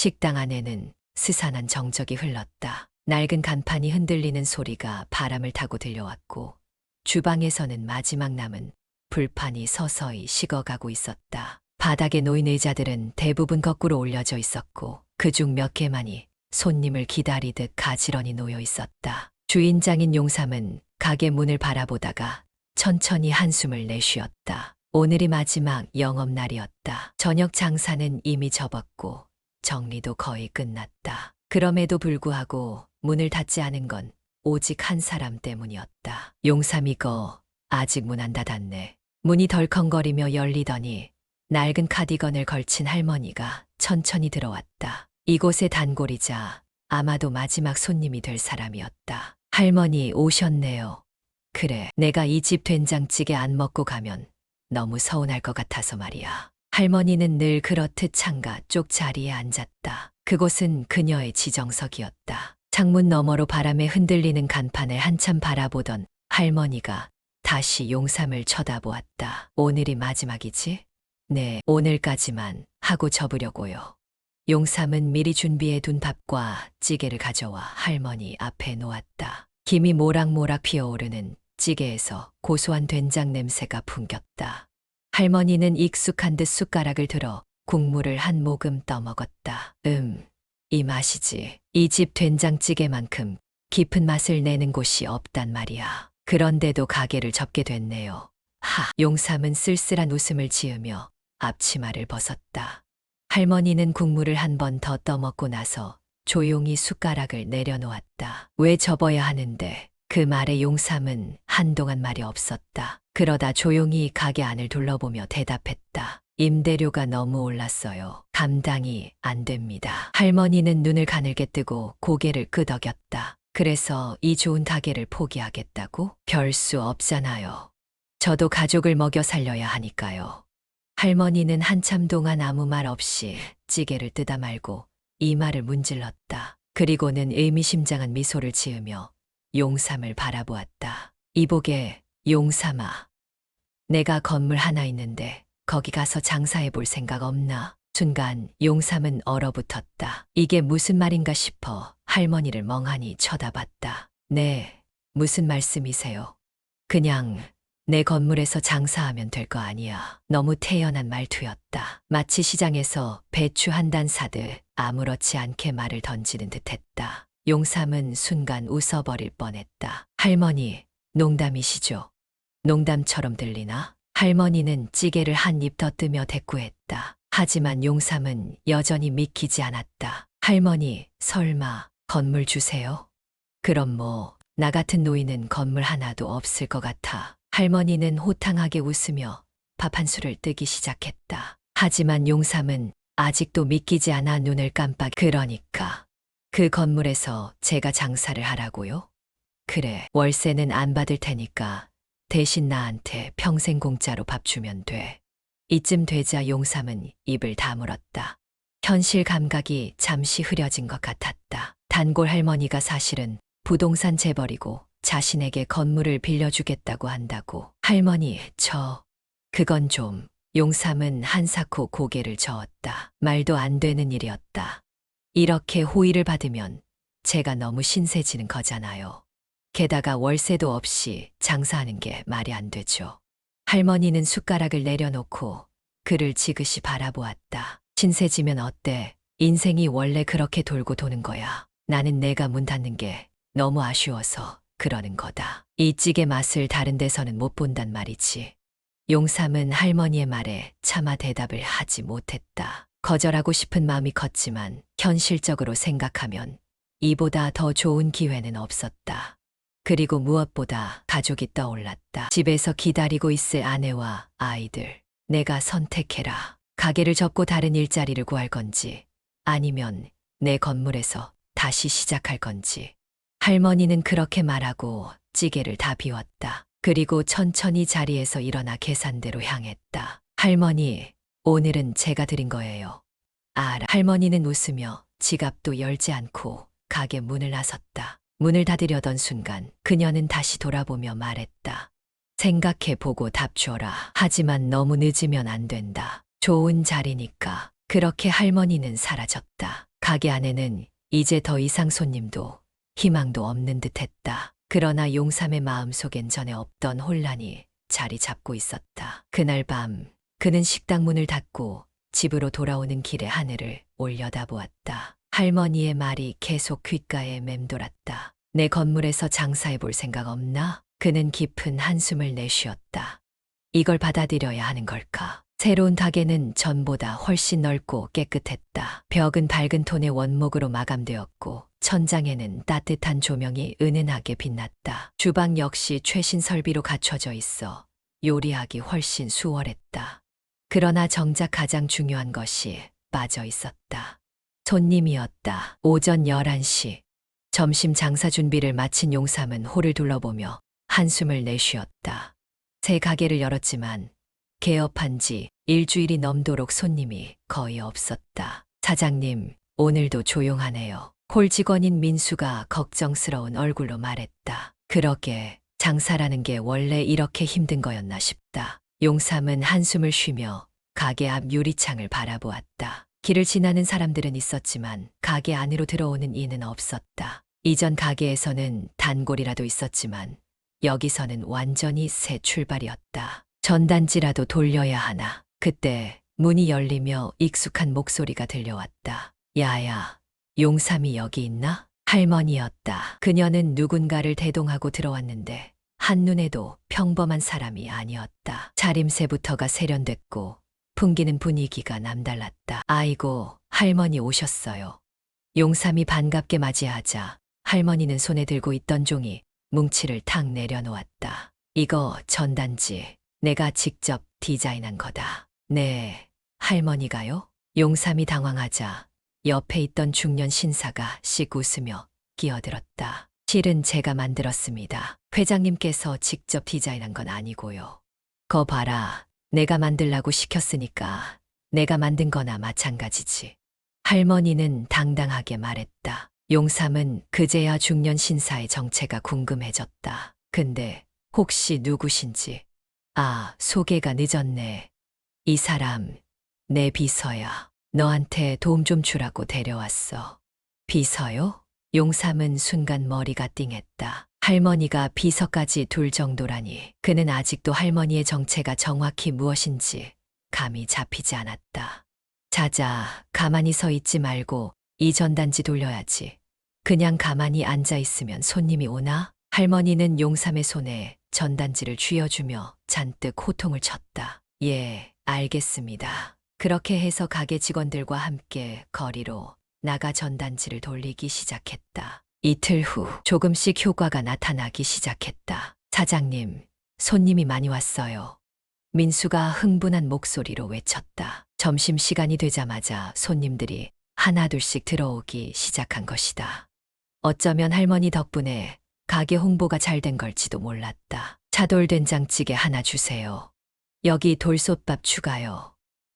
식당 안에는 스산한 정적이 흘렀다. 낡은 간판이 흔들리는 소리가 바람을 타고 들려왔고, 주방에서는 마지막 남은 불판이 서서히 식어가고 있었다. 바닥에 놓인 의자들은 대부분 거꾸로 올려져 있었고, 그중 몇 개만이 손님을 기다리듯 가지런히 놓여 있었다. 주인장인 용삼은 가게 문을 바라보다가 천천히 한숨을 내쉬었다. 오늘이 마지막 영업날이었다. 저녁 장사는 이미 접었고 정리도 거의 끝났다. 그럼에도 불구하고 문을 닫지 않은 건 오직 한 사람 때문이었다. 용삼 이거 아직 문 안 닫았네. 문이 덜컹거리며 열리더니 낡은 카디건을 걸친 할머니가 천천히 들어왔다. 이곳의 단골이자 아마도 마지막 손님이 될 사람이었다. 할머니 오셨네요. 그래, 내가 이 집 된장찌개 안 먹고 가면 너무 서운할 것 같아서 말이야. 할머니는 늘 그렇듯 창가 쪽 자리에 앉았다. 그곳은 그녀의 지정석이었다. 창문 너머로 바람에 흔들리는 간판을 한참 바라보던 할머니가 다시 용삼을 쳐다보았다. 오늘이 마지막이지? 네, 오늘까지만 하고 접으려고요. 용삼은 미리 준비해 둔 밥과 찌개를 가져와 할머니 앞에 놓았다. 김이 모락모락 피어오르는 찌개에서 고소한 된장 냄새가 풍겼다. 할머니는 익숙한 듯 숟가락을 들어 국물을 한 모금 떠먹었다. 이 맛이지. 이 집 된장찌개만큼 깊은 맛을 내는 곳이 없단 말이야. 그런데도 가게를 접게 됐네요. 용삼은 쓸쓸한 웃음을 지으며 앞치마를 벗었다. 할머니는 국물을 한 번 더 떠먹고 나서 조용히 숟가락을 내려놓았다. 왜 접어야 하는데? 그 말에 용삼은 한동안 말이 없었다. 그러다 조용히 가게 안을 둘러보며 대답했다. 임대료가 너무 올랐어요. 감당이 안 됩니다. 할머니는 눈을 가늘게 뜨고 고개를 끄덕였다. 그래서 이 좋은 가게를 포기하겠다고? 별 수 없잖아요. 저도 가족을 먹여 살려야 하니까요. 할머니는 한참 동안 아무 말 없이 찌개를 뜨다 말고 이마를 문질렀다. 그리고는 의미심장한 미소를 지으며 용삼을 바라보았다. 이보게, 용삼아. 내가 건물 하나 있는데 거기 가서 장사해 볼 생각 없나? 순간 용삼은 얼어붙었다. 이게 무슨 말인가 싶어 할머니를 멍하니 쳐다봤다. 네, 무슨 말씀이세요? 그냥 내 건물에서 장사하면 될 거 아니야. 너무 태연한 말투였다. 마치 시장에서 배추 한 단 사듯 아무렇지 않게 말을 던지는 듯했다. 용삼은 순간 웃어버릴 뻔했다. 할머니, 농담이시죠? 농담처럼 들리나? 할머니는 찌개를 한 입 더 뜨며 대꾸했다. 하지만 용삼은 여전히 믿기지 않았다. 할머니, 설마 건물 주세요? 그럼 뭐, 나 같은 노인은 건물 하나도 없을 것 같아. 할머니는 호탕하게 웃으며 밥 한 술을 뜨기 시작했다. 하지만 용삼은 아직도 믿기지 않아 눈을 깜빡. 그러니까 그 건물에서 제가 장사를 하라고요? 그래, 월세는 안 받을 테니까 대신 나한테 평생 공짜로 밥 주면 돼. 이쯤 되자 용삼은 입을 다물었다. 현실 감각이 잠시 흐려진 것 같았다. 단골 할머니가 사실은 부동산 재벌이고 자신에게 건물을 빌려주겠다고 한다고. 할머니, 그건 좀. 용삼은 한사코 고개를 저었다. 말도 안 되는 일이었다. 이렇게 호의를 받으면 제가 너무 신세지는 거잖아요. 게다가 월세도 없이 장사하는 게 말이 안 되죠. 할머니는 숟가락을 내려놓고 그를 지그시 바라보았다. 신세지면 어때? 인생이 원래 그렇게 돌고 도는 거야. 나는 내가 문 닫는 게 너무 아쉬워서 그러는 거다. 이 찌개 맛을 다른 데서는 못 본단 말이지. 용삼은 할머니의 말에 차마 대답을 하지 못했다. 거절하고 싶은 마음이 컸지만 현실적으로 생각하면 이보다 더 좋은 기회는 없었다. 그리고 무엇보다 가족이 떠올랐다. 집에서 기다리고 있을 아내와 아이들. 내가 선택해라. 가게를 접고 다른 일자리를 구할 건지 아니면 내 건물에서 다시 시작할 건지. 할머니는 그렇게 말하고 찌개를 다 비웠다. 그리고 천천히 자리에서 일어나 계산대로 향했다. 할머니, 오늘은 제가 드린 거예요. 알아. 할머니는 웃으며 지갑도 열지 않고 가게 문을 나섰다. 문을 닫으려던 순간 그녀는 다시 돌아보며 말했다. 생각해보고 답 줘라. 하지만 너무 늦으면 안 된다. 좋은 자리니까. 그렇게 할머니는 사라졌다. 가게 안에는 이제 더 이상 손님도 희망도 없는 듯했다. 그러나 용삼의 마음속엔 전에 없던 혼란이 자리 잡고 있었다. 그날 밤 그는 식당 문을 닫고 집으로 돌아오는 길에 하늘을 올려다보았다. 할머니의 말이 계속 귓가에 맴돌았다. 내 건물에서 장사해 볼 생각 없나? 그는 깊은 한숨을 내쉬었다. 이걸 받아들여야 하는 걸까? 새로운 가게는 전보다 훨씬 넓고 깨끗했다. 벽은 밝은 톤의 원목으로 마감되었고 천장에는 따뜻한 조명이 은은하게 빛났다. 주방 역시 최신 설비로 갖춰져 있어 요리하기 훨씬 수월했다. 그러나 정작 가장 중요한 것이 빠져 있었다. 손님이었다. 오전 11시. 점심 장사 준비를 마친 용삼은 홀을 둘러보며 한숨을 내쉬었다. 새 가게를 열었지만 개업한 지 일주일이 넘도록 손님이 거의 없었다. 사장님, 오늘도 조용하네요. 홀 직원인 민수가 걱정스러운 얼굴로 말했다. 그러게, 장사라는 게 원래 이렇게 힘든 거였나 싶다. 용삼은 한숨을 쉬며 가게 앞 유리창을 바라보았다. 길을 지나는 사람들은 있었지만 가게 안으로 들어오는 이는 없었다. 이전 가게에서는 단골이라도 있었지만 여기서는 완전히 새 출발이었다. 전단지라도 돌려야 하나. 그때 문이 열리며 익숙한 목소리가 들려왔다. 야야, 용삼이 여기 있나? 할머니였다. 그녀는 누군가를 대동하고 들어왔는데 한눈에도 평범한 사람이 아니었다. 차림새부터가 세련됐고 풍기는 분위기가 남달랐다. 아이고, 할머니 오셨어요. 용삼이 반갑게 맞이하자 할머니는 손에 들고 있던 종이 뭉치를 탁 내려놓았다. 이거 전단지. 내가 직접 디자인한 거다. 네, 할머니가요? 용삼이 당황하자 옆에 있던 중년 신사가 씩 웃으며 끼어들었다. 실은 제가 만들었습니다. 회장님께서 직접 디자인한 건 아니고요. 거 봐라. 내가 만들라고 시켰으니까 내가 만든 거나 마찬가지지. 할머니는 당당하게 말했다. 용삼은 그제야 중년 신사의 정체가 궁금해졌다. 근데 혹시 누구신지? 아, 소개가 늦었네. 이 사람, 내 비서야. 너한테 도움 좀 주라고 데려왔어. 비서요? 용삼은 순간 머리가 띵했다. 할머니가 비서까지 둘 정도라니. 그는 아직도 할머니의 정체가 정확히 무엇인지 감이 잡히지 않았다. 자자, 가만히 서 있지 말고 이 전단지 돌려야지. 그냥 가만히 앉아 있으면 손님이 오나? 할머니는 용삼의 손에 전단지를 쥐어주며 잔뜩 호통을 쳤다. 예, 알겠습니다. 그렇게 해서 가게 직원들과 함께 거리로 나가 전단지를 돌리기 시작했다. 이틀 후 조금씩 효과가 나타나기 시작했다. 사장님, 손님이 많이 왔어요. 민수가 흥분한 목소리로 외쳤다. 점심시간이 되자마자 손님들이 하나둘씩 들어오기 시작한 것이다. 어쩌면 할머니 덕분에 가게 홍보가 잘 된 걸지도 몰랐다. 차돌된장찌개 하나 주세요. 여기 돌솥밥 추가요.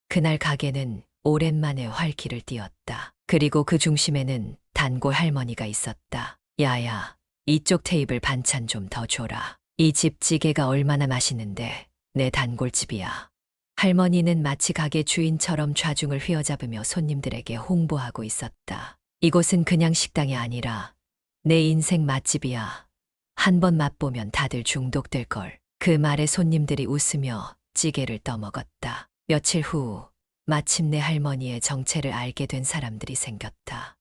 그날 가게는 오랜만에 활기를 띠었다. 그리고 그 중심에는 단골 할머니가 있었다. 야야, 이쪽 테이블 반찬 좀 더 줘라. 이 집 찌개가 얼마나 맛있는데 내 단골집이야. 할머니는 마치 가게 주인처럼 좌중을 휘어잡으며 손님들에게 홍보하고 있었다. 이곳은 그냥 식당이 아니라 내 인생 맛집이야. 한 번 맛보면 다들 중독될걸. 그 말에 손님들이 웃으며 찌개를 떠먹었다. 며칠 후 마침내 할머니의 정체를 알게 된 사람들이 생겼다.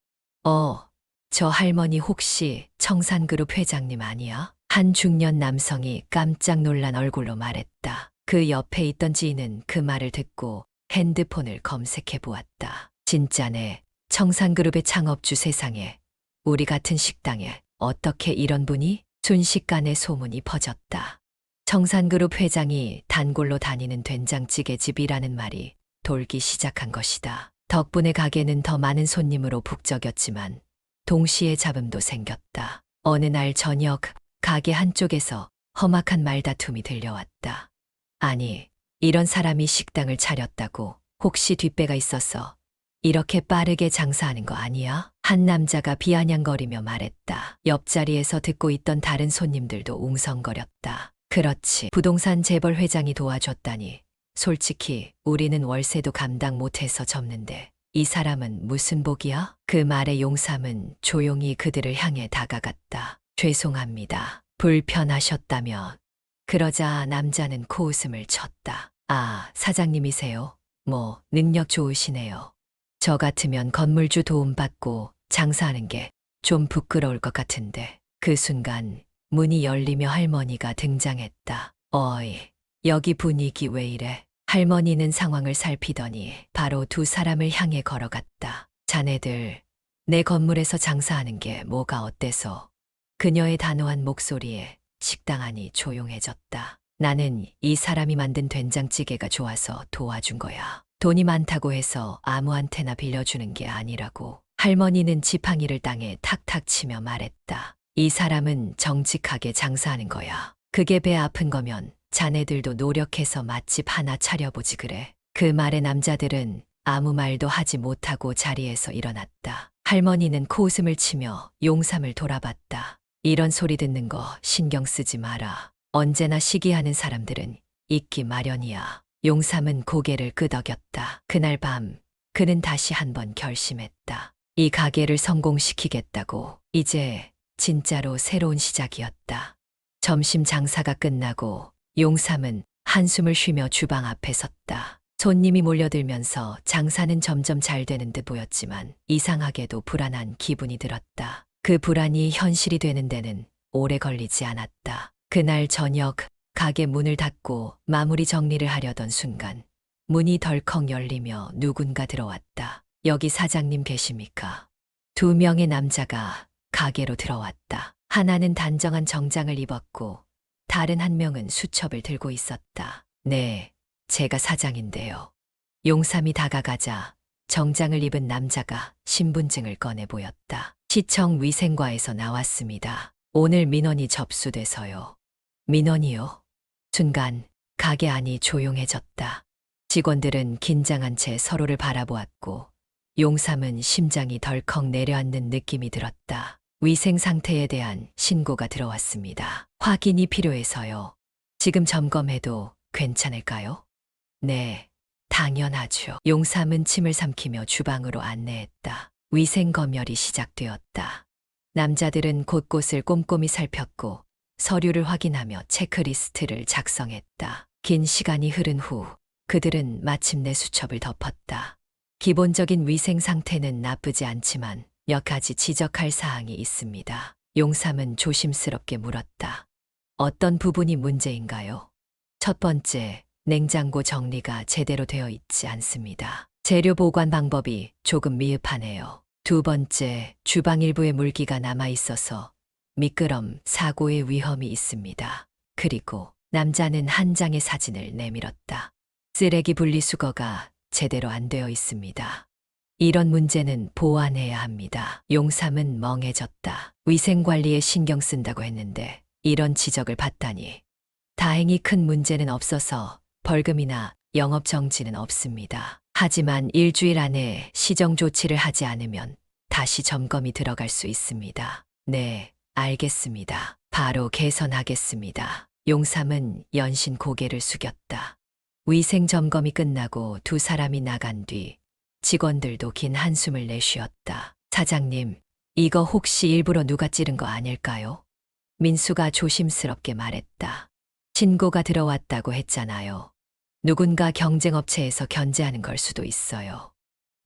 저 할머니 혹시 청산그룹 회장님 아니야? 한 중년 남성이 깜짝 놀란 얼굴로 말했다. 그 옆에 있던 지인은 그 말을 듣고 핸드폰을 검색해 보았다. 진짜네. 청산그룹의 창업주. 세상에. 우리 같은 식당에 어떻게 이런 분이? 순식간에 소문이 퍼졌다. 청산그룹 회장이 단골로 다니는 된장찌개집이라는 말이 돌기 시작한 것이다. 덕분에 가게는 더 많은 손님으로 북적였지만 동시에 잡음도 생겼다. 어느 날 저녁 가게 한쪽에서 험악한 말다툼이 들려왔다. 아니, 이런 사람이 식당을 차렸다고 혹시 뒷배가 있어서 이렇게 빠르게 장사하는 거 아니야? 한 남자가 비아냥거리며 말했다. 옆자리에서 듣고 있던 다른 손님들도 웅성거렸다. 그렇지. 부동산 재벌 회장이 도와줬다니. 솔직히 우리는 월세도 감당 못해서 접는데 이 사람은 무슨 복이야? 그 말에 용삼은 조용히 그들을 향해 다가갔다. 죄송합니다. 불편하셨다며. 그러자 남자는 코웃음을 쳤다. 아, 사장님이세요? 뭐, 능력 좋으시네요. 저 같으면 건물주 도움받고 장사하는 게 좀 부끄러울 것 같은데. 그 순간 문이 열리며 할머니가 등장했다. 어이, 여기 분위기 왜 이래? 할머니는 상황을 살피더니 바로 두 사람을 향해 걸어갔다. 자네들, 내 건물에서 장사하는 게 뭐가 어때서? 그녀의 단호한 목소리에 식당 안이 조용해졌다. 나는 이 사람이 만든 된장찌개가 좋아서 도와준 거야. 돈이 많다고 해서 아무한테나 빌려주는 게 아니라고. 할머니는 지팡이를 땅에 탁탁 치며 말했다. 이 사람은 정직하게 장사하는 거야. 그게 배 아픈 거면 자네들도 노력해서 맛집 하나 차려보지 그래. 그 말에 남자들은 아무 말도 하지 못하고 자리에서 일어났다. 할머니는 코웃음을 치며 용삼을 돌아봤다. 이런 소리 듣는 거 신경 쓰지 마라. 언제나 시기하는 사람들은 있기 마련이야. 용삼은 고개를 끄덕였다. 그날 밤 그는 다시 한번 결심했다. 이 가게를 성공시키겠다고. 이제 진짜로 새로운 시작이었다. 점심 장사가 끝나고 용삼은 한숨을 쉬며 주방 앞에 섰다. 손님이 몰려들면서 장사는 점점 잘 되는 듯 보였지만 이상하게도 불안한 기분이 들었다. 그 불안이 현실이 되는 데는 오래 걸리지 않았다. 그날 저녁 가게 문을 닫고 마무리 정리를 하려던 순간 문이 덜컥 열리며 누군가 들어왔다. 여기 사장님 계십니까? 두 명의 남자가 가게로 들어왔다. 하나는 단정한 정장을 입었고 다른 한 명은 수첩을 들고 있었다. 네, 제가 사장인데요. 용삼이 다가가자 정장을 입은 남자가 신분증을 꺼내 보였다. 시청 위생과에서 나왔습니다. 오늘 민원이 접수돼서요. 민원이요? 순간 가게 안이 조용해졌다. 직원들은 긴장한 채 서로를 바라보았고 용삼은 심장이 덜컥 내려앉는 느낌이 들었다. 위생 상태에 대한 신고가 들어왔습니다. 확인이 필요해서요. 지금 점검해도 괜찮을까요? 네, 당연하죠. 용삼은 침을 삼키며 주방으로 안내했다. 위생 검열이 시작되었다. 남자들은 곳곳을 꼼꼼히 살폈고 서류를 확인하며 체크리스트를 작성했다. 긴 시간이 흐른 후 그들은 마침내 수첩을 덮었다. 기본적인 위생 상태는 나쁘지 않지만 몇 가지 지적할 사항이 있습니다. 용삼은 조심스럽게 물었다. 어떤 부분이 문제인가요? 첫 번째, 냉장고 정리가 제대로 되어 있지 않습니다. 재료 보관 방법이 조금 미흡하네요. 두 번째, 주방 일부에 물기가 남아 있어서 미끄럼, 사고의 위험이 있습니다. 그리고 남자는 한 장의 사진을 내밀었다. 쓰레기 분리수거가 제대로 안 되어 있습니다. 이런 문제는 보완해야 합니다. 용삼은 멍해졌다. 위생관리에 신경 쓴다고 했는데 이런 지적을 받다니. 다행히 큰 문제는 없어서 벌금이나 영업 정지는 없습니다. 하지만 일주일 안에 시정 조치를 하지 않으면 다시 점검이 들어갈 수 있습니다. 네, 알겠습니다. 바로 개선하겠습니다. 용삼은 연신 고개를 숙였다. 위생 점검이 끝나고 두 사람이 나간 뒤 직원들도 긴 한숨을 내쉬었다. 사장님, 이거 혹시 일부러 누가 찌른 거 아닐까요? 민수가 조심스럽게 말했다. 신고가 들어왔다고 했잖아요. 누군가 경쟁업체에서 견제하는 걸 수도 있어요.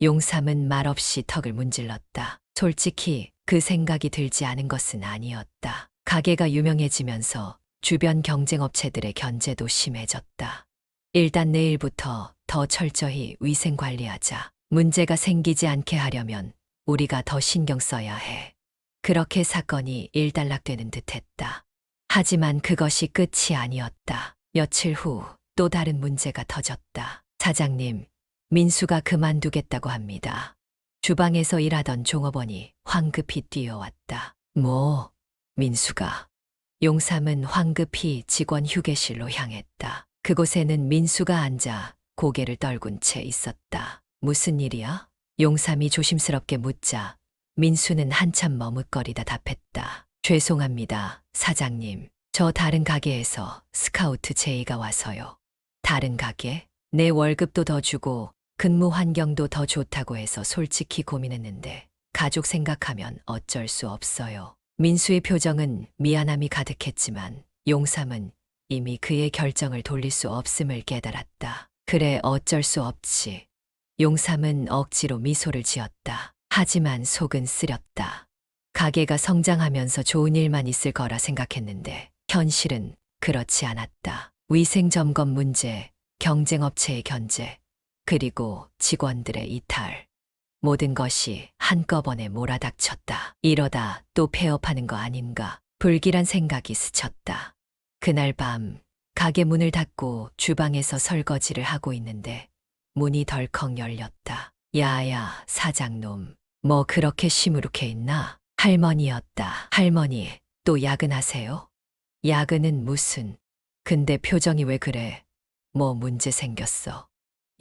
용삼은 말없이 턱을 문질렀다. 솔직히 그 생각이 들지 않은 것은 아니었다. 가게가 유명해지면서 주변 경쟁업체들의 견제도 심해졌다. 일단 내일부터 더 철저히 위생 관리하자. 문제가 생기지 않게 하려면 우리가 더 신경 써야 해. 그렇게 사건이 일단락되는 듯했다. 하지만 그것이 끝이 아니었다. 며칠 후 또 다른 문제가 터졌다. 사장님, 민수가 그만두겠다고 합니다. 주방에서 일하던 종업원이 황급히 뛰어왔다. 뭐, 민수가? 용삼은 황급히 직원 휴게실로 향했다. 그곳에는 민수가 앉아 고개를 떨군 채 있었다. 무슨 일이야? 용삼이 조심스럽게 묻자 민수는 한참 머뭇거리다 답했다. 죄송합니다, 사장님. 저 다른 가게에서 스카우트 제의가 와서요. 다른 가게? 내 월급도 더 주고 근무 환경도 더 좋다고 해서 솔직히 고민했는데 가족 생각하면 어쩔 수 없어요. 민수의 표정은 미안함이 가득했지만 용삼은 이미 그의 결정을 돌릴 수 없음을 깨달았다. 그래, 어쩔 수 없지. 용삼은 억지로 미소를 지었다. 하지만 속은 쓰렸다. 가게가 성장하면서 좋은 일만 있을 거라 생각했는데 현실은 그렇지 않았다. 위생 점검 문제, 경쟁업체의 견제, 그리고 직원들의 이탈. 모든 것이 한꺼번에 몰아닥쳤다. 이러다 또 폐업하는 거 아닌가. 불길한 생각이 스쳤다. 그날 밤 가게 문을 닫고 주방에서 설거지를 하고 있는데 문이 덜컥 열렸다. 야야, 사장놈. 뭐 그렇게 시무룩해 있나? 할머니였다. 할머니, 또 야근하세요? 야근은 무슨. 근데 표정이 왜 그래? 뭐 문제 생겼어?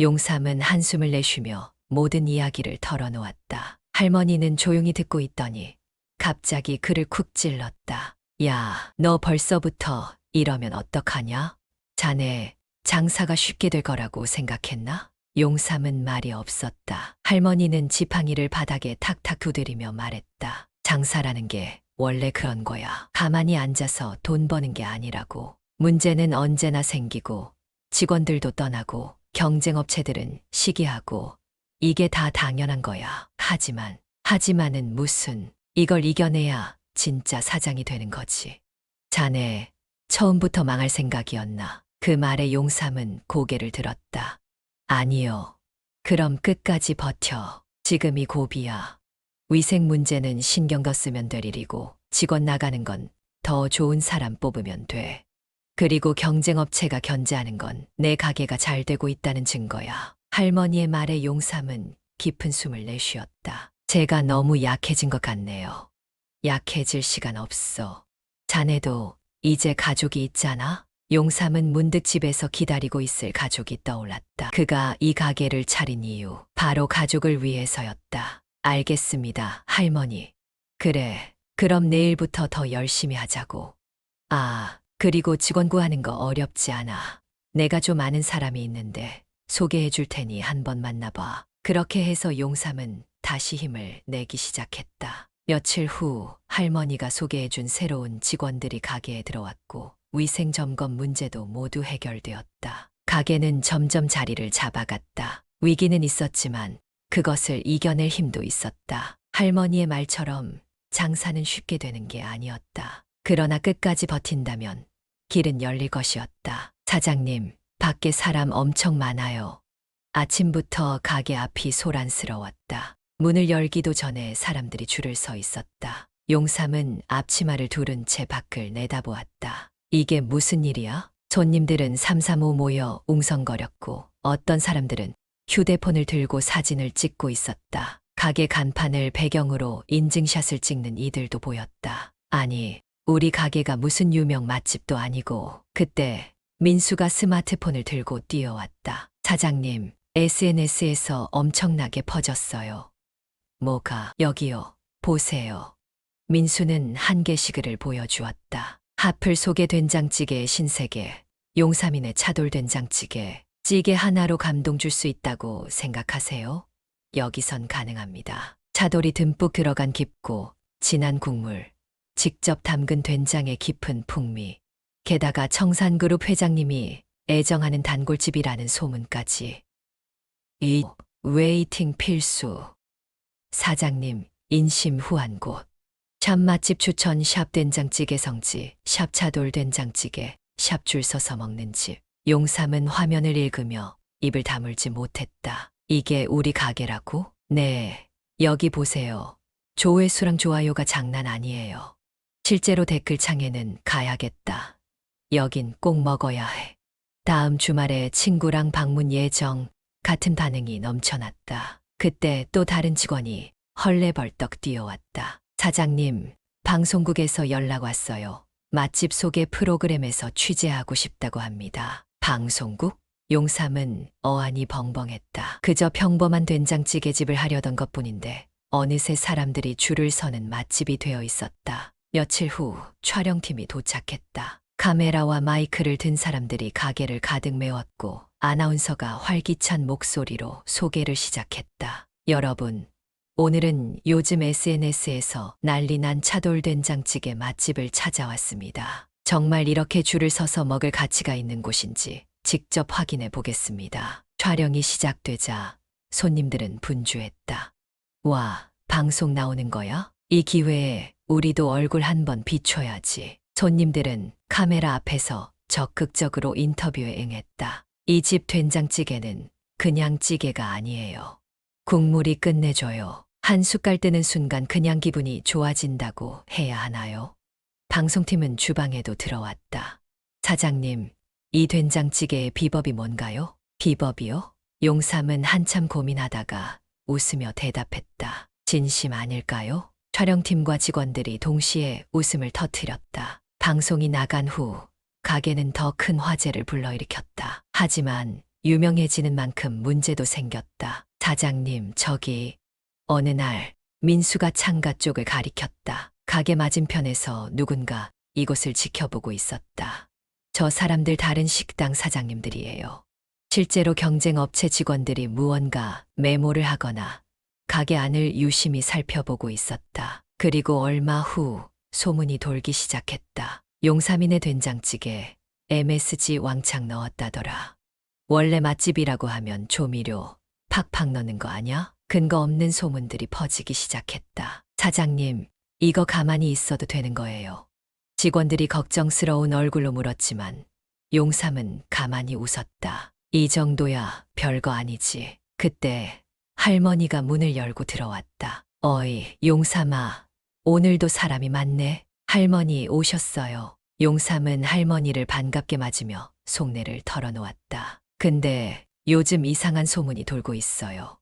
용삼은 한숨을 내쉬며 모든 이야기를 털어놓았다. 할머니는 조용히 듣고 있더니 갑자기 그를 쿡 찔렀다. 야, 너 벌써부터 이러면 어떡하냐? 자네 장사가 쉽게 될 거라고 생각했나? 용삼은 말이 없었다. 할머니는 지팡이를 바닥에 탁탁 두드리며 말했다. 장사라는 게 원래 그런 거야. 가만히 앉아서 돈 버는 게 아니라고. 문제는 언제나 생기고 직원들도 떠나고 경쟁업체들은 시기하고 이게 다 당연한 거야. 하지만은 무슨. 이걸 이겨내야 진짜 사장이 되는 거지. 자네 처음부터 망할 생각이었나? 그 말에 용삼은 고개를 들었다. 아니요. 그럼 끝까지 버텨. 지금이 고비야. 위생 문제는 신경 더 쓰면 될 일이고 직원 나가는 건 더 좋은 사람 뽑으면 돼. 그리고 경쟁업체가 견제하는 건 내 가게가 잘 되고 있다는 증거야. 할머니의 말에 용삼은 깊은 숨을 내쉬었다. 제가 너무 약해진 것 같네요. 약해질 시간 없어. 자네도 이제 가족이 있잖아? 용삼은 문득 집에서 기다리고 있을 가족이 떠올랐다. 그가 이 가게를 차린 이유, 바로 가족을 위해서였다. 알겠습니다, 할머니. 그래, 그럼 내일부터 더 열심히 하자고. 아, 그리고 직원 구하는 거 어렵지 않아. 내가 좀 아는 사람이 있는데 소개해 줄 테니 한번 만나봐. 그렇게 해서 용삼은 다시 힘을 내기 시작했다. 며칠 후 할머니가 소개해 준 새로운 직원들이 가게에 들어왔고 위생 점검 문제도 모두 해결되었다. 가게는 점점 자리를 잡아갔다. 위기는 있었지만 그것을 이겨낼 힘도 있었다. 할머니의 말처럼 장사는 쉽게 되는 게 아니었다. 그러나 끝까지 버틴다면 길은 열릴 것이었다. 사장님, 밖에 사람 엄청 많아요. 아침부터 가게 앞이 소란스러웠다. 문을 열기도 전에 사람들이 줄을 서 있었다. 용삼은 앞치마를 두른 채 밖을 내다보았다. 이게 무슨 일이야? 손님들은 삼삼오오 모여 웅성거렸고 어떤 사람들은 휴대폰을 들고 사진을 찍고 있었다. 가게 간판을 배경으로 인증샷을 찍는 이들도 보였다. 아니, 우리 가게가 무슨 유명 맛집도 아니고. 그때 민수가 스마트폰을 들고 뛰어왔다. 사장님, SNS에서 엄청나게 퍼졌어요. 뭐가? 여기요. 보세요. 민수는 한 게시글을 보여주었다. 하플 속의 된장찌개의 신세계, 용삼인의 차돌 된장찌개, 찌개 하나로 감동 줄 수 있다고 생각하세요? 여기선 가능합니다. 차돌이 듬뿍 들어간 깊고 진한 국물, 직접 담근 된장의 깊은 풍미, 게다가 청산그룹 회장님이 애정하는 단골집이라는 소문까지. 이 웨이팅 필수. 사장님, 인심 후한 곳. 샵 맛집 추천 샵 된장찌개 성지, 샵 차돌 된장찌개, 샵 줄 서서 먹는 집. 용삼은 화면을 읽으며 입을 다물지 못했다. 이게 우리 가게라고? 네, 여기 보세요. 조회수랑 좋아요가 장난 아니에요. 실제로 댓글창에는 가야겠다. 여긴 꼭 먹어야 해. 다음 주말에 친구랑 방문 예정 같은 반응이 넘쳐났다. 그때 또 다른 직원이 헐레벌떡 뛰어왔다. 사장님, 방송국에서 연락 왔어요. 맛집 소개 프로그램에서 취재하고 싶다고 합니다. 방송국? 용삼은 어안이 벙벙했다. 그저 평범한 된장찌개집을 하려던 것뿐인데 어느새 사람들이 줄을 서는 맛집이 되어 있었다. 며칠 후 촬영팀이 도착했다. 카메라와 마이크를 든 사람들이 가게를 가득 메웠고 아나운서가 활기찬 목소리로 소개를 시작했다. 여러분, 오늘은 요즘 SNS에서 난리 난 차돌 된장찌개 맛집을 찾아왔습니다. 정말 이렇게 줄을 서서 먹을 가치가 있는 곳인지 직접 확인해 보겠습니다. 촬영이 시작되자 손님들은 분주했다. 와, 방송 나오는 거야? 이 기회에 우리도 얼굴 한번 비춰야지. 손님들은 카메라 앞에서 적극적으로 인터뷰에 응했다. 이 집 된장찌개는 그냥 찌개가 아니에요. 국물이 끝내줘요. 한 숟갈 뜨는 순간 그냥 기분이 좋아진다고 해야 하나요? 방송팀은 주방에도 들어왔다. 사장님, 이 된장찌개의 비법이 뭔가요? 비법이요? 용삼은 한참 고민하다가 웃으며 대답했다. 진심 아닐까요? 촬영팀과 직원들이 동시에 웃음을 터뜨렸다. 방송이 나간 후 가게는 더 큰 화제를 불러일으켰다. 하지만 유명해지는 만큼 문제도 생겼다. 사장님, 저기 어느 날 민수가 창가 쪽을 가리켰다. 가게 맞은편에서 누군가 이곳을 지켜보고 있었다. 저 사람들 다른 식당 사장님들이에요. 실제로 경쟁업체 직원들이 무언가 메모를 하거나 가게 안을 유심히 살펴보고 있었다. 그리고 얼마 후 소문이 돌기 시작했다. 용삼인의 된장찌개 MSG 왕창 넣었다더라. 원래 맛집이라고 하면 조미료 팍팍 넣는 거 아냐? 근거 없는 소문들이 퍼지기 시작했다. 사장님, 이거 가만히 있어도 되는 거예요. 직원들이 걱정스러운 얼굴로 물었지만 용삼은 가만히 웃었다. 이 정도야 별거 아니지. 그때 할머니가 문을 열고 들어왔다. 어이, 용삼아, 오늘도 사람이 많네. 할머니 오셨어요. 용삼은 할머니를 반갑게 맞으며 속내를 털어놓았다. 근데 요즘 이상한 소문이 돌고 있어요.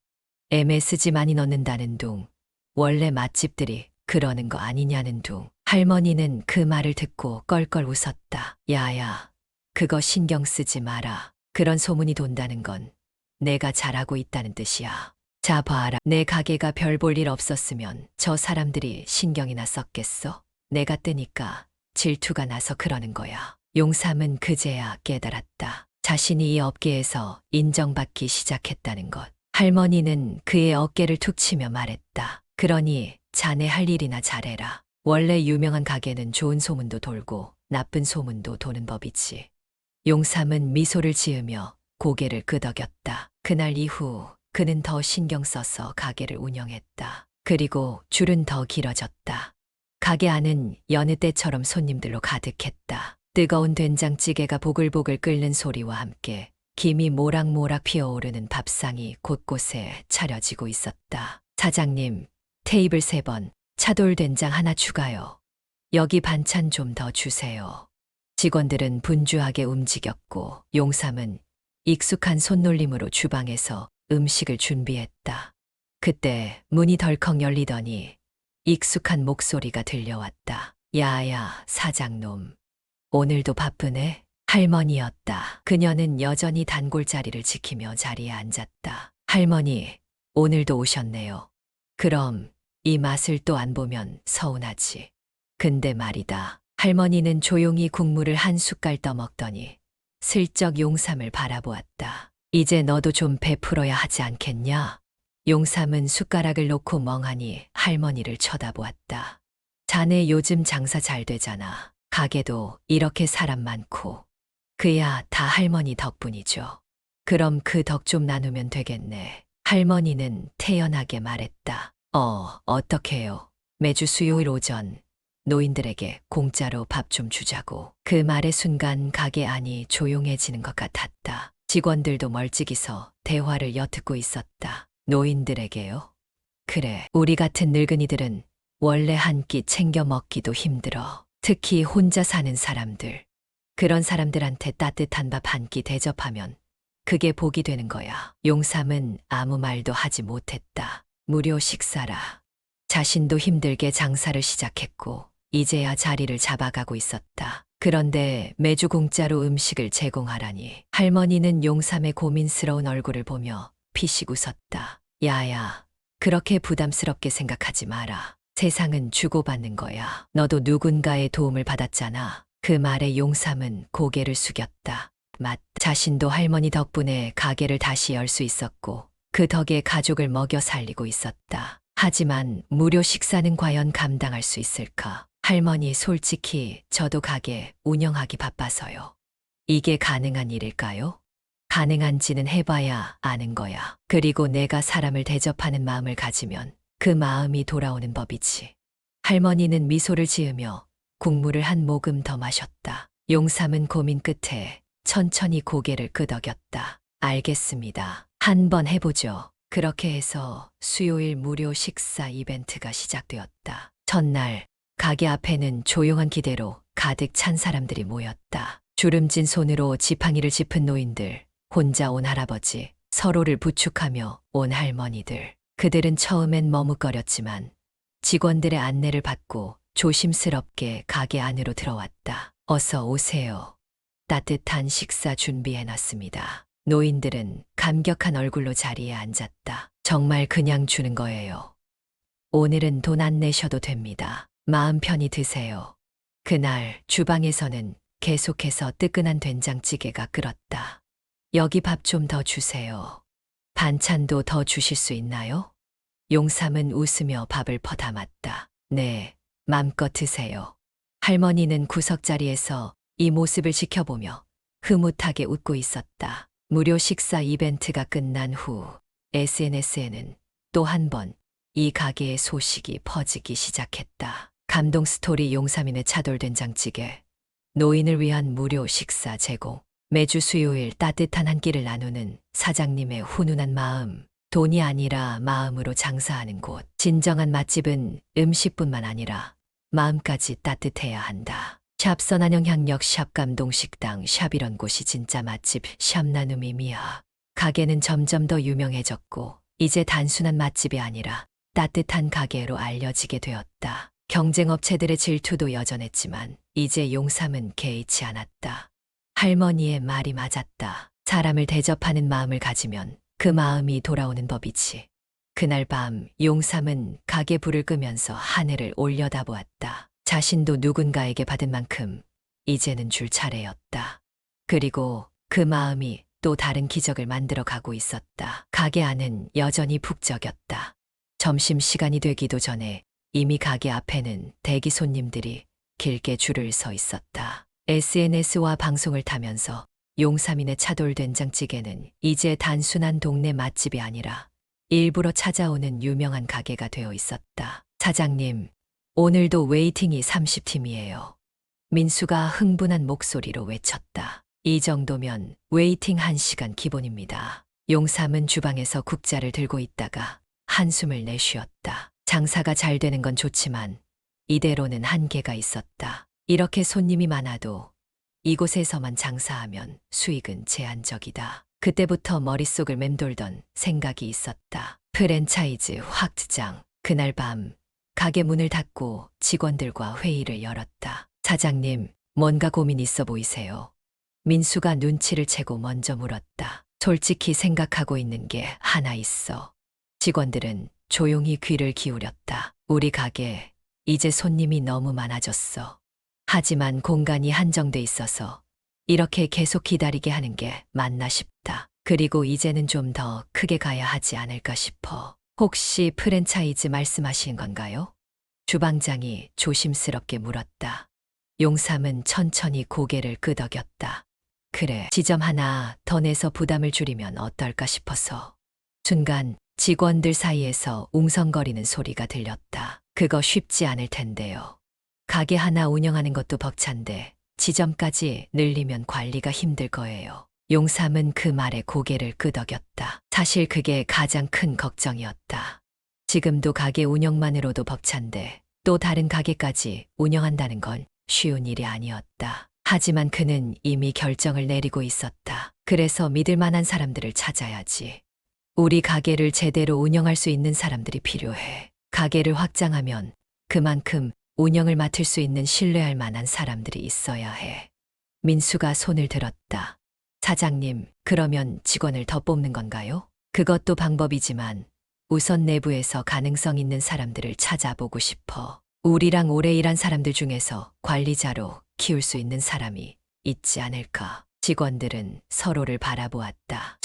MSG 많이 넣는다는 둥, 원래 맛집들이 그러는 거 아니냐는 둥. 할머니는 그 말을 듣고 껄껄 웃었다. 야야, 그거 신경 쓰지 마라. 그런 소문이 돈다는 건 내가 잘하고 있다는 뜻이야. 자 봐라, 내 가게가 별 볼 일 없었으면 저 사람들이 신경이나 썼겠어? 내가 뜨니까 질투가 나서 그러는 거야. 용삼은 그제야 깨달았다. 자신이 이 업계에서 인정받기 시작했다는 것. 할머니는 그의 어깨를 툭 치며 말했다. 그러니 자네 할 일이나 잘해라. 원래 유명한 가게는 좋은 소문도 돌고 나쁜 소문도 도는 법이지. 용삼은 미소를 지으며 고개를 끄덕였다. 그날 이후 그는 더 신경 써서 가게를 운영했다. 그리고 줄은 더 길어졌다. 가게 안은 여느 때처럼 손님들로 가득했다. 뜨거운 된장찌개가 보글보글 끓는 소리와 함께 김이 모락모락 피어오르는 밥상이 곳곳에 차려지고 있었다. 사장님, 테이블 3번, 차돌 된장 하나 추가요. 여기 반찬 좀 더 주세요. 직원들은 분주하게 움직였고 용삼은 익숙한 손놀림으로 주방에서 음식을 준비했다. 그때 문이 덜컥 열리더니 익숙한 목소리가 들려왔다. 야야, 사장놈. 오늘도 바쁘네? 할머니였다. 그녀는 여전히 단골 자리를 지키며 자리에 앉았다. 할머니, 오늘도 오셨네요. 그럼 이 맛을 또 안 보면 서운하지. 근데 말이다. 할머니는 조용히 국물을 한 숟갈 떠먹더니 슬쩍 용삼을 바라보았다. 이제 너도 좀 베풀어야 하지 않겠냐? 용삼은 숟가락을 놓고 멍하니 할머니를 쳐다보았다. 자네 요즘 장사 잘 되잖아. 가게도 이렇게 사람 많고. 그야 다 할머니 덕분이죠. 그럼 그 덕 좀 나누면 되겠네. 할머니는 태연하게 말했다. 어떡해요. 매주 수요일 오전 노인들에게 공짜로 밥 좀 주자고. 그 말의 순간 가게 안이 조용해지는 것 같았다. 직원들도 멀찍이서 대화를 엿듣고 있었다. 노인들에게요? 그래, 우리 같은 늙은이들은 원래 한 끼 챙겨 먹기도 힘들어. 특히 혼자 사는 사람들. 그런 사람들한테 따뜻한 밥 한 끼 대접하면 그게 복이 되는 거야. 용삼은 아무 말도 하지 못했다. 무료 식사라. 자신도 힘들게 장사를 시작했고 이제야 자리를 잡아가고 있었다. 그런데 매주 공짜로 음식을 제공하라니. 할머니는 용삼의 고민스러운 얼굴을 보며 피식 웃었다. 야야, 그렇게 부담스럽게 생각하지 마라. 세상은 주고받는 거야. 너도 누군가의 도움을 받았잖아. 그 말에 용삼은 고개를 숙였다. 자신도 할머니 덕분에 가게를 다시 열 수 있었고 그 덕에 가족을 먹여 살리고 있었다. 하지만 무료 식사는 과연 감당할 수 있을까? 할머니, 솔직히 저도 가게 운영하기 바빠서요. 이게 가능한 일일까요? 가능한지는 해봐야 아는 거야. 그리고 내가 사람을 대접하는 마음을 가지면 그 마음이 돌아오는 법이지. 할머니는 미소를 지으며 국물을 한 모금 더 마셨다. 용삼은 고민 끝에 천천히 고개를 끄덕였다. 알겠습니다. 한번 해보죠. 그렇게 해서 수요일 무료 식사 이벤트가 시작되었다. 첫날, 가게 앞에는 조용한 기대로 가득 찬 사람들이 모였다. 주름진 손으로 지팡이를 짚은 노인들, 혼자 온 할아버지, 서로를 부축하며 온 할머니들. 그들은 처음엔 머뭇거렸지만 직원들의 안내를 받고 조심스럽게 가게 안으로 들어왔다. 어서 오세요. 따뜻한 식사 준비해놨습니다. 노인들은 감격한 얼굴로 자리에 앉았다. 정말 그냥 주는 거예요. 오늘은 돈 안 내셔도 됩니다. 마음 편히 드세요. 그날 주방에서는 계속해서 뜨끈한 된장찌개가 끓었다. 여기 밥 좀 더 주세요. 반찬도 더 주실 수 있나요? 용삼은 웃으며 밥을 퍼담았다. 네, 맘껏 드세요. 할머니는 구석자리에서 이 모습을 지켜보며 흐뭇하게 웃고 있었다. 무료 식사 이벤트가 끝난 후 SNS에는 또 한 번 이 가게의 소식이 퍼지기 시작했다. 감동 스토리 용삼인의 차돌 된장찌개, 노인을 위한 무료 식사 제공, 매주 수요일 따뜻한 한 끼를 나누는 사장님의 훈훈한 마음, 돈이 아니라 마음으로 장사하는 곳. 진정한 맛집은 음식뿐만 아니라 마음까지 따뜻해야 한다. 샵 선한영 향역 샵 감동식당 샵 이런 곳이 진짜 맛집 샵 나눔이 미야. 가게는 점점 더 유명해졌고 이제 단순한 맛집이 아니라 따뜻한 가게로 알려지게 되었다. 경쟁 업체들의 질투도 여전했지만 이제 용삼은 개의치 않았다. 할머니의 말이 맞았다. 사람을 대접하는 마음을 가지면 그 마음이 돌아오는 법이지. 그날 밤 용삼은 가게 불을 끄면서 하늘을 올려다보았다. 자신도 누군가에게 받은 만큼 이제는 줄 차례였다. 그리고 그 마음이 또 다른 기적을 만들어 가고 있었다. 가게 안은 여전히 북적였다. 점심시간이 되기도 전에 이미 가게 앞에는 대기 손님들이 길게 줄을 서 있었다. SNS와 방송을 타면서 용삼인의 차돌 된장찌개는 이제 단순한 동네 맛집이 아니라 일부러 찾아오는 유명한 가게가 되어 있었다. 사장님, 오늘도 웨이팅이 30팀이에요. 민수가 흥분한 목소리로 외쳤다. 이 정도면 웨이팅 1시간 기본입니다. 용삼은 주방에서 국자를 들고 있다가 한숨을 내쉬었다. 장사가 잘 되는 건 좋지만 이대로는 한계가 있었다. 이렇게 손님이 많아도 이곳에서만 장사하면 수익은 제한적이다. 그때부터 머릿속을 맴돌던 생각이 있었다. 프랜차이즈 확장. 그날 밤 가게 문을 닫고 직원들과 회의를 열었다. 사장님, 뭔가 고민 있어 보이세요. 민수가 눈치를 채고 먼저 물었다. 솔직히 생각하고 있는 게 하나 있어. 직원들은 조용히 귀를 기울였다. 우리 가게 이제 손님이 너무 많아졌어. 하지만 공간이 한정돼 있어서 이렇게 계속 기다리게 하는 게 맞나 싶다. 그리고 이제는 좀 더 크게 가야 하지 않을까 싶어. 혹시 프랜차이즈 말씀하시는 건가요? 주방장이 조심스럽게 물었다. 용삼은 천천히 고개를 끄덕였다. 그래, 지점 하나 더 내서 부담을 줄이면 어떨까 싶어서. 순간 직원들 사이에서 웅성거리는 소리가 들렸다. 그거 쉽지 않을 텐데요. 가게 하나 운영하는 것도 벅찬데 지점까지 늘리면 관리가 힘들 거예요. 용삼은 그 말에 고개를 끄덕였다. 사실 그게 가장 큰 걱정이었다. 지금도 가게 운영만으로도 벅찬데 또 다른 가게까지 운영한다는 건 쉬운 일이 아니었다. 하지만 그는 이미 결정을 내리고 있었다. 그래서 믿을 만한 사람들을 찾아야지. 우리 가게를 제대로 운영할 수 있는 사람들이 필요해. 가게를 확장하면 그만큼 운영을 맡을 수 있는 신뢰할 만한 사람들이 있어야 해. 민수가 손을 들었다. 사장님, 그러면 직원을 더 뽑는 건가요? 그것도 방법이지만 우선 내부에서 가능성 있는 사람들을 찾아보고 싶어. 우리랑 오래 일한 사람들 중에서 관리자로 키울 수 있는 사람이 있지 않을까. 직원들은 서로를 바라보았다.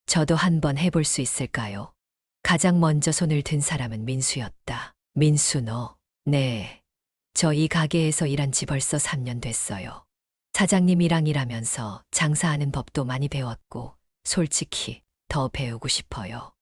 저도 한번 해볼 수 있을까요? 가장 먼저 손을 든 사람은 민수였다. 민수 너. 네. 저 이 가게에서 일한 지 벌써 3년 됐어요. 사장님이랑 일하면서 장사하는 법도 많이 배웠고, 솔직히 더 배우고 싶어요.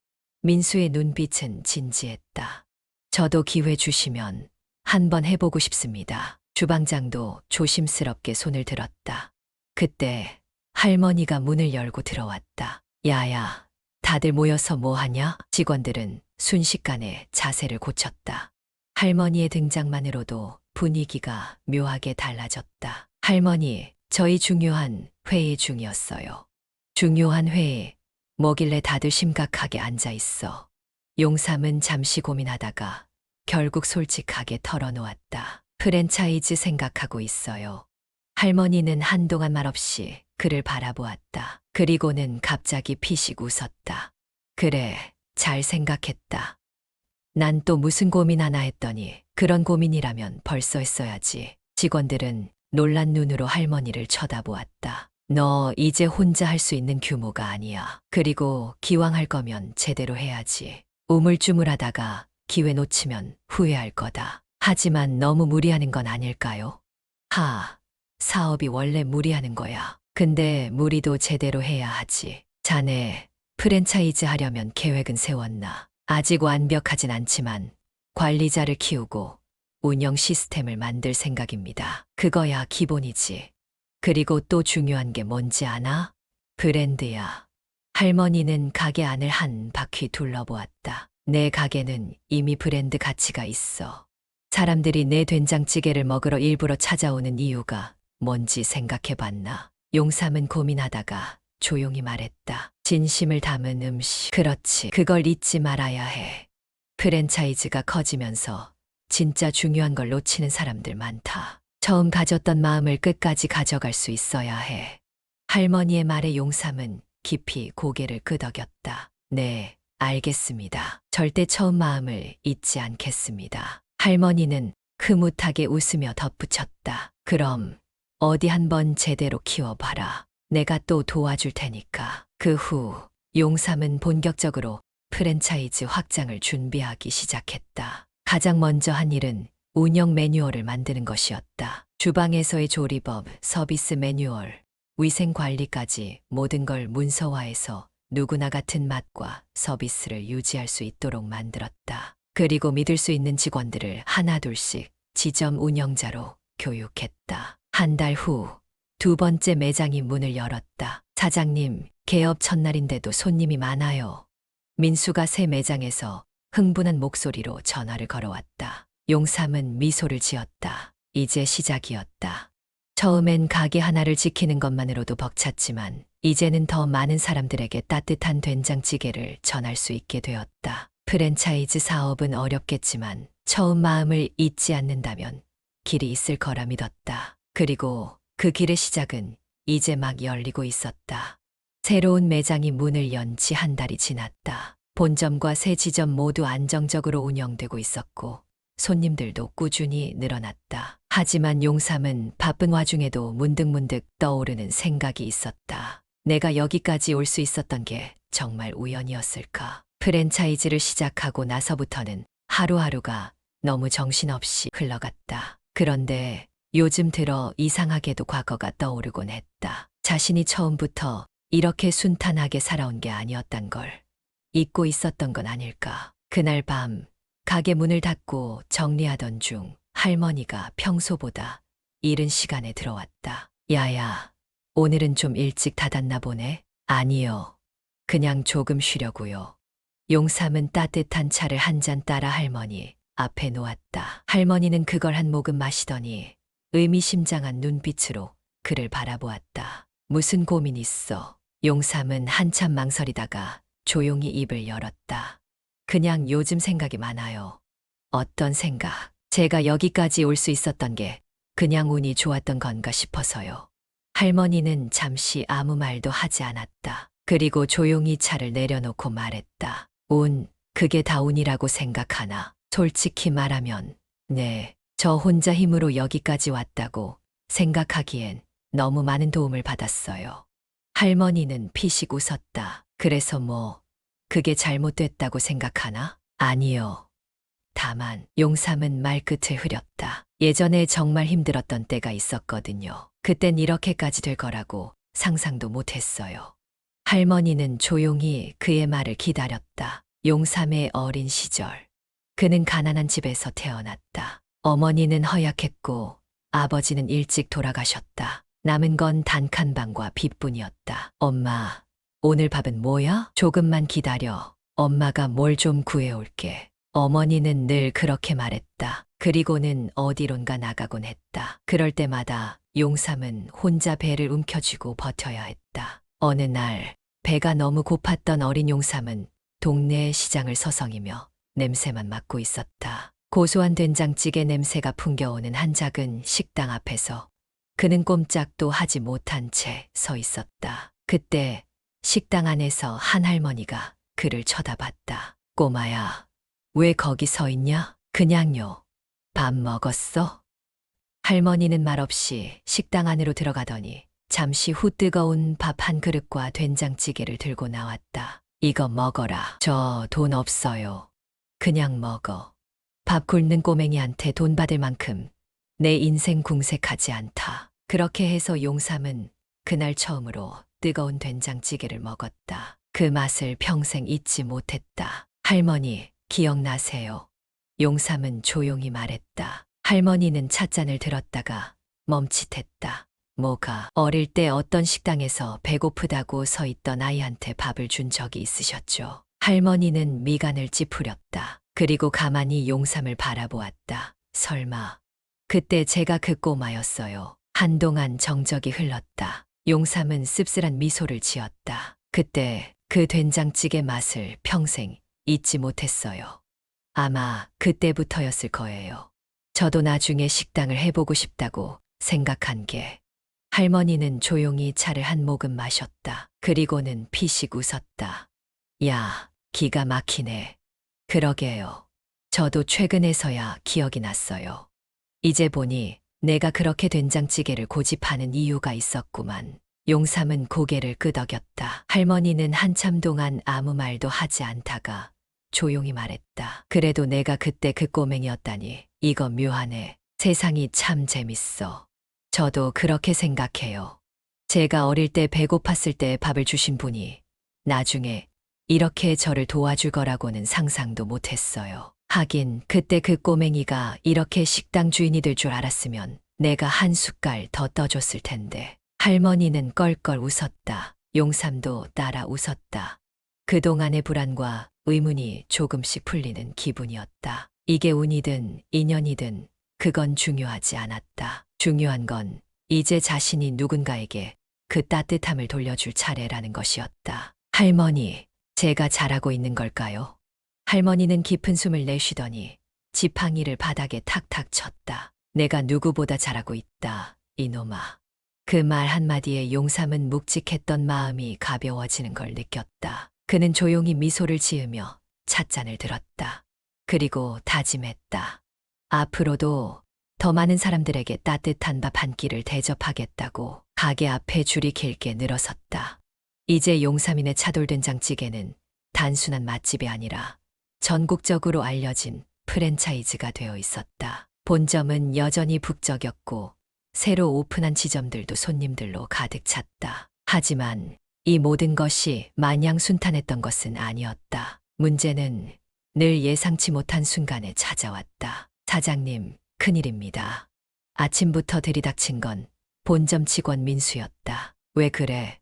민수의 눈빛은 진지했다. 저도 기회 주시면 한번 해보고 싶습니다. 주방장도 조심스럽게 손을 들었다. 그때 할머니가 문을 열고 들어왔다. 야야, 다들 모여서 뭐 하냐? 직원들은 순식간에 자세를 고쳤다. 할머니의 등장만으로도 분위기가 묘하게 달라졌다. 할머니, 저희 중요한 회의 중이었어요. 중요한 회의, 뭐길래 다들 심각하게 앉아 있어. 용삼은 잠시 고민하다가 결국 솔직하게 털어놓았다. 프랜차이즈 생각하고 있어요. 할머니는 한동안 말없이 그를 바라보았다. 그리고는 갑자기 피식 웃었다. 그래, 잘 생각했다. 난 또 무슨 고민 하나 했더니 그런 고민이라면 벌써 했어야지. 직원들은 놀란 눈으로 할머니를 쳐다보았다. 너 이제 혼자 할 수 있는 규모가 아니야. 그리고 기왕 할 거면 제대로 해야지. 우물쭈물하다가 기회 놓치면 후회할 거다. 하지만 너무 무리하는 건 아닐까요? 사업이 원래 무리하는 거야. 근데 무리도 제대로 해야 하지. 자네, 프랜차이즈 하려면 계획은 세웠나? 아직 완벽하진 않지만 관리자를 키우고 운영 시스템을 만들 생각입니다. 그거야 기본이지. 그리고 또 중요한 게 뭔지 아나? 브랜드야. 할머니는 가게 안을 한 바퀴 둘러보았다. 내 가게는 이미 브랜드 가치가 있어. 사람들이 내 된장찌개를 먹으러 일부러 찾아오는 이유가 뭔지 생각해봤나? 용삼은 고민하다가 조용히 말했다. 진심을 담은 음식. 그렇지. 그걸 잊지 말아야 해. 프랜차이즈가 커지면서 진짜 중요한 걸 놓치는 사람들 많다. 처음 가졌던 마음을 끝까지 가져갈 수 있어야 해. 할머니의 말에 용삼은 깊이 고개를 끄덕였다. 네, 알겠습니다. 절대 처음 마음을 잊지 않겠습니다. 할머니는 흐뭇하게 웃으며 덧붙였다. 그럼 어디 한번 제대로 키워봐라. 내가 또 도와줄 테니까. 그 후 용삼은 본격적으로 프랜차이즈 확장을 준비하기 시작했다. 가장 먼저 한 일은 운영 매뉴얼을 만드는 것이었다. 주방에서의 조리법, 서비스 매뉴얼, 위생 관리까지 모든 걸 문서화해서 누구나 같은 맛과 서비스를 유지할 수 있도록 만들었다. 그리고 믿을 수 있는 직원들을 하나둘씩 지점 운영자로 교육했다. 한 달 후, 두 번째 매장이 문을 열었다. 사장님, 개업 첫날인데도 손님이 많아요. 민수가 새 매장에서 흥분한 목소리로 전화를 걸어왔다. 용삼은 미소를 지었다. 이제 시작이었다. 처음엔 가게 하나를 지키는 것만으로도 벅찼지만 이제는 더 많은 사람들에게 따뜻한 된장찌개를 전할 수 있게 되었다. 프랜차이즈 사업은 어렵겠지만 처음 마음을 잊지 않는다면 길이 있을 거라 믿었다. 그리고 그 길의 시작은 이제 막 열리고 있었다. 새로운 매장이 문을 연 지 한 달이 지났다. 본점과 새 지점 모두 안정적으로 운영되고 있었고 손님들도 꾸준히 늘어났다. 하지만 용삼은 바쁜 와중에도 문득문득 떠오르는 생각이 있었다. 내가 여기까지 올 수 있었던 게 정말 우연이었을까? 프랜차이즈를 시작하고 나서부터는 하루하루가 너무 정신없이 흘러갔다. 그런데 요즘 들어 이상하게도 과거가 떠오르곤 했다. 자신이 처음부터 이렇게 순탄하게 살아온 게 아니었단 걸 잊고 있었던 건 아닐까. 그날 밤 가게 문을 닫고 정리하던 중 할머니가 평소보다 이른 시간에 들어왔다. 야야, 오늘은 좀 일찍 닫았나 보네? 아니요. 그냥 조금 쉬려고요. 용삼은 따뜻한 차를 한 잔 따라 할머니 앞에 놓았다. 할머니는 그걸 한 모금 마시더니 의미심장한 눈빛으로 그를 바라보았다. 무슨 고민 있어? 용삼은 한참 망설이다가 조용히 입을 열었다. 그냥 요즘 생각이 많아요. 어떤 생각? 제가 여기까지 올 수 있었던 게 그냥 운이 좋았던 건가 싶어서요. 할머니는 잠시 아무 말도 하지 않았다. 그리고 조용히 차를 내려놓고 말했다. 그게 다 운이라고 생각하나? 솔직히 말하면, 네, 저 혼자 힘으로 여기까지 왔다고 생각하기엔 너무 많은 도움을 받았어요. 할머니는 피식 웃었다. 그래서 뭐, 그게 잘못됐다고 생각하나? 아니요. 다만 용삼은 말끝을 흐렸다. 예전에 정말 힘들었던 때가 있었거든요. 그땐 이렇게까지 될 거라고 상상도 못했어요. 할머니는 조용히 그의 말을 기다렸다. 용삼의 어린 시절. 그는 가난한 집에서 태어났다. 어머니는 허약했고 아버지는 일찍 돌아가셨다. 남은 건 단칸방과 빚뿐이었다. 엄마, 오늘 밥은 뭐야? 조금만 기다려. 엄마가 뭘 좀 구해올게. 어머니는 늘 그렇게 말했다. 그리고는 어디론가 나가곤 했다. 그럴 때마다 용삼은 혼자 배를 움켜쥐고 버텨야 했다. 어느 날 배가 너무 고팠던 어린 용삼은 동네의 시장을 서성이며 냄새만 맡고 있었다. 고소한 된장찌개 냄새가 풍겨오는 한 작은 식당 앞에서 그는 꼼짝도 하지 못한 채 서 있었다. 그때 식당 안에서 한 할머니가 그를 쳐다봤다. 꼬마야, 왜 거기 서 있냐? 그냥요. 밥 먹었어? 할머니는 말없이 식당 안으로 들어가더니 잠시 후 뜨거운 밥 한 그릇과 된장찌개를 들고 나왔다. 이거 먹어라. 저 돈 없어요. 그냥 먹어. 밥 굶는 꼬맹이한테 돈 받을 만큼 내 인생 궁색하지 않다. 그렇게 해서 용삼은 그날 처음으로 뜨거운 된장찌개를 먹었다. 그 맛을 평생 잊지 못했다. 할머니, 기억나세요? 용삼은 조용히 말했다. 할머니는 찻잔을 들었다가 멈칫했다. 뭐가? 어릴 때 어떤 식당에서 배고프다고 서 있던 아이한테 밥을 준 적이 있으셨죠? 할머니는 미간을 찌푸렸다. 그리고 가만히 용삼을 바라보았다. 설마, 그때 제가 그 꼬마였어요. 한동안 정적이 흘렀다. 용삼은 씁쓸한 미소를 지었다. 그때 그 된장찌개 맛을 평생 잊지 못했어요. 아마 그때부터였을 거예요. 저도 나중에 식당을 해보고 싶다고 생각한 게. 할머니는 조용히 차를 한 모금 마셨다. 그리고는 피식 웃었다. 야, 기가 막히네. 그러게요. 저도 최근에서야 기억이 났어요. 이제 보니 내가 그렇게 된장찌개를 고집하는 이유가 있었구만. 용삼은 고개를 끄덕였다. 할머니는 한참 동안 아무 말도 하지 않다가 조용히 말했다. 그래도 내가 그때 그 꼬맹이였다니. 이거 묘하네. 세상이 참 재밌어. 저도 그렇게 생각해요. 제가 어릴 때 배고팠을 때 밥을 주신 분이 나중에 이렇게 저를 도와줄 거라고는 상상도 못했어요. 하긴 그때 그 꼬맹이가 이렇게 식당 주인이 될 줄 알았으면 내가 한 숟갈 더 떠줬을 텐데. 할머니는 껄껄 웃었다. 용삼도 따라 웃었다. 그동안의 불안과 의문이 조금씩 풀리는 기분이었다. 이게 운이든 인연이든 그건 중요하지 않았다. 중요한 건 이제 자신이 누군가에게 그 따뜻함을 돌려줄 차례라는 것이었다. 할머니, 제가 잘하고 있는 걸까요? 할머니는 깊은 숨을 내쉬더니 지팡이를 바닥에 탁탁 쳤다. 내가 누구보다 잘하고 있다, 이놈아. 그 말 한마디에 용삼은 묵직했던 마음이 가벼워지는 걸 느꼈다. 그는 조용히 미소를 지으며 찻잔을 들었다. 그리고 다짐했다. 앞으로도 더 많은 사람들에게 따뜻한 밥 한 끼를 대접하겠다고. 가게 앞에 줄이 길게 늘어섰다. 이제 용삼인의 차돌된장찌개는 단순한 맛집이 아니라 전국적으로 알려진 프랜차이즈가 되어 있었다. 본점은 여전히 북적였고 새로 오픈한 지점들도 손님들로 가득 찼다. 하지만 이 모든 것이 마냥 순탄했던 것은 아니었다. 문제는 늘 예상치 못한 순간에 찾아왔다. 사장님, 큰일입니다. 아침부터 들이닥친 건 본점 직원 민수였다. 왜 그래?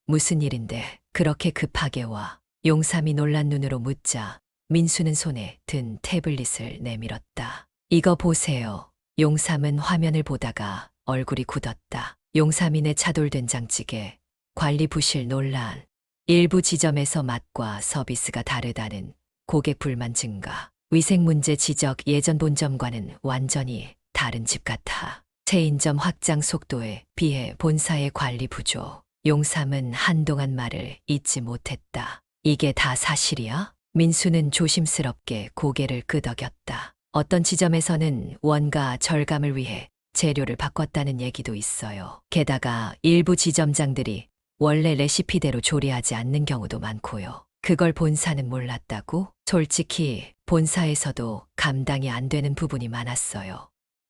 무슨 일인데 그렇게 급하게 와? 용삼이 놀란 눈으로 묻자 민수는 손에 든 태블릿을 내밀었다. 이거 보세요. 용삼은 화면을 보다가 얼굴이 굳었다. 용삼인의 차돌된장찌개, 관리 부실 논란, 일부 지점에서 맛과 서비스가 다르다는 고객 불만 증가, 위생 문제 지적. 예전 본점과는 완전히 다른 집 같아. 체인점 확장 속도에 비해 본사의 관리 부족. 용삼은 한동안 말을 잇지 못했다. 이게 다 사실이야? 민수는 조심스럽게 고개를 끄덕였다. 어떤 지점에서는 원가 절감을 위해 재료를 바꿨다는 얘기도 있어요. 게다가 일부 지점장들이 원래 레시피대로 조리하지 않는 경우도 많고요. 그걸 본사는 몰랐다고? 솔직히 본사에서도 감당이 안 되는 부분이 많았어요.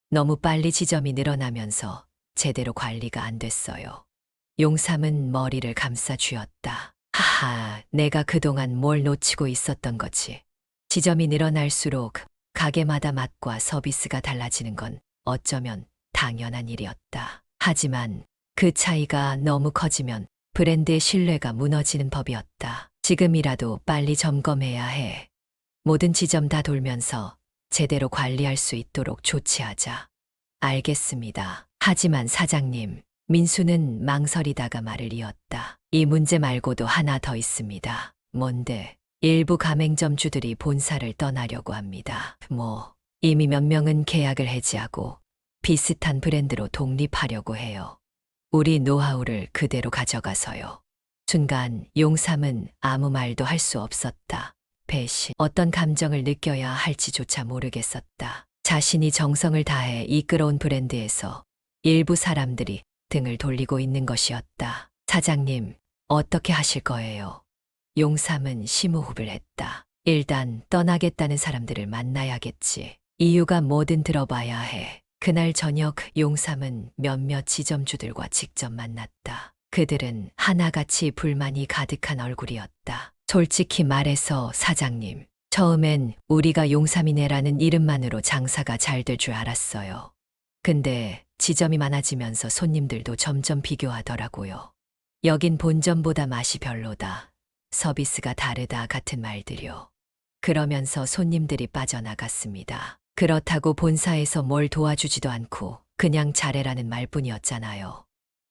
너무 빨리 지점이 늘어나면서 제대로 관리가 안 됐어요. 용삼은 머리를 감싸 쥐었다. 하하, 내가 그동안 뭘 놓치고 있었던 거지. 지점이 늘어날수록 가게마다 맛과 서비스가 달라지는 건 어쩌면 당연한 일이었다. 하지만 그 차이가 너무 커지면 브랜드의 신뢰가 무너지는 법이었다. 지금이라도 빨리 점검해야 해. 모든 지점 다 돌면서 제대로 관리할 수 있도록 조치하자. 알겠습니다. 하지만 사장님, 민수는 망설이다가 말을 이었다. 이 문제 말고도 하나 더 있습니다. 뭔데? 일부 가맹점주들이 본사를 떠나려고 합니다. 이미 몇 명은 계약을 해지하고 비슷한 브랜드로 독립하려고 해요. 우리 노하우를 그대로 가져가서요. 순간 용삼은 아무 말도 할 수 없었다. 배신, 어떤 감정을 느껴야 할지조차 모르겠었다. 자신이 정성을 다해 이끌어온 브랜드에서 일부 사람들이 등을 돌리고 있는 것이었다. 사장님, 어떻게 하실 거예요? 용삼은 심호흡을 했다. 일단 떠나겠다는 사람들을 만나야겠지. 이유가 뭐든 들어봐야 해. 그날 저녁 용삼은 몇몇 지점주들과 직접 만났다. 그들은 하나같이 불만이 가득한 얼굴이었다. 솔직히 말해서 사장님, 처음엔 우리가 용삼이네라는 이름만으로 장사가 잘 될 줄 알았어요. 근데 지점이 많아지면서 손님들도 점점 비교하더라고요. 여긴 본점보다 맛이 별로다. 서비스가 다르다 같은 말들이요. 그러면서 손님들이 빠져나갔습니다. 그렇다고 본사에서 뭘 도와주지도 않고 그냥 잘해라는 말뿐이었잖아요.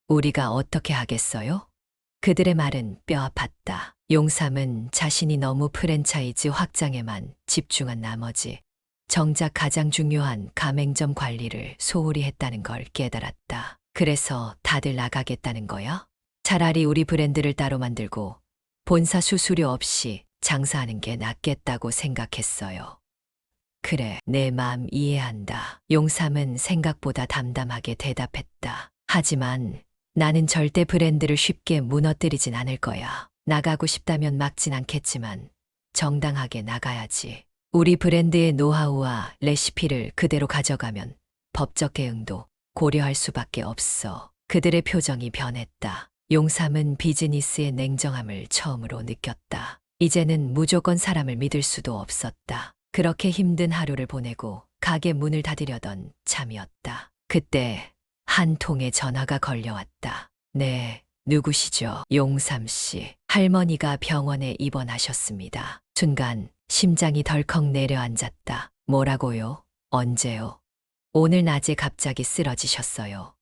우리가 어떻게 하겠어요? 그들의 말은 뼈 아팠다. 용삼은 자신이 너무 프랜차이즈 확장에만 집중한 나머지 정작 가장 중요한 가맹점 관리를 소홀히 했다는 걸 깨달았다. 그래서 다들 나가겠다는 거야? 차라리 우리 브랜드를 따로 만들고 본사 수수료 없이 장사하는 게 낫겠다고 생각했어요. 그래, 내 마음 이해한다. 용삼은 생각보다 담담하게 대답했다. 하지만 나는 절대 브랜드를 쉽게 무너뜨리진 않을 거야. 나가고 싶다면 막진 않겠지만 정당하게 나가야지. 우리 브랜드의 노하우와 레시피를 그대로 가져가면 법적 대응도 고려할 수밖에 없어. 그들의 표정이 변했다. 용삼은 비즈니스의 냉정함을 처음으로 느꼈다. 이제는 무조건 사람을 믿을 수도 없었다. 그렇게 힘든 하루를 보내고 가게 문을 닫으려던 참이었다. 그때 한 통의 전화가 걸려왔다. 네, 누구시죠? 용삼 씨. 할머니가 병원에 입원하셨습니다. 순간 심장이 덜컥 내려앉았다. 뭐라고요? 언제요? 오늘 낮에 갑자기 쓰러지셨어요.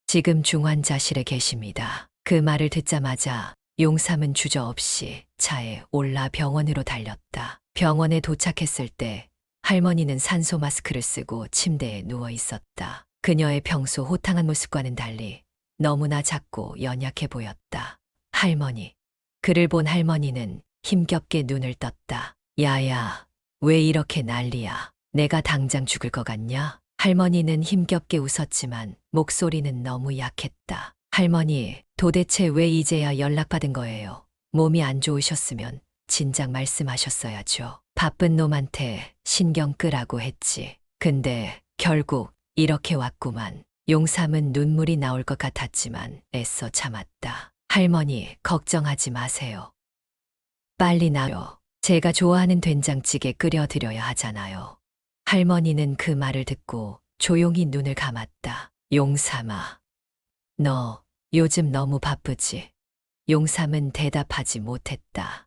지금 중환자실에 계십니다. 그 말을 듣자마자 용삼은 주저없이 차에 올라 병원으로 달렸다. 병원에 도착했을 때 할머니는 산소 마스크를 쓰고 침대에 누워 있었다. 그녀의 평소 호탕한 모습과는 달리 너무나 작고 연약해 보였다. 할머니. 그를 본 할머니는 힘겹게 눈을 떴다. 야야, 왜 이렇게 난리야? 내가 당장 죽을 것 같냐? 할머니는 힘겹게 웃었지만 목소리는 너무 약했다. 할머니, 도대체 왜 이제야 연락받은 거예요? 몸이 안 좋으셨으면 진작 말씀하셨어야죠. 바쁜 놈한테 신경 끄라고 했지. 근데 결국 이렇게 왔구만. 용삼은 눈물이 나올 것 같았지만 애써 참았다. 할머니, 걱정하지 마세요. 빨리 나요. 제가 좋아하는 된장찌개 끓여드려야 하잖아요. 할머니는 그 말을 듣고 조용히 눈을 감았다. 용삼아, 너 요즘 너무 바쁘지? 용삼은 대답하지 못했다.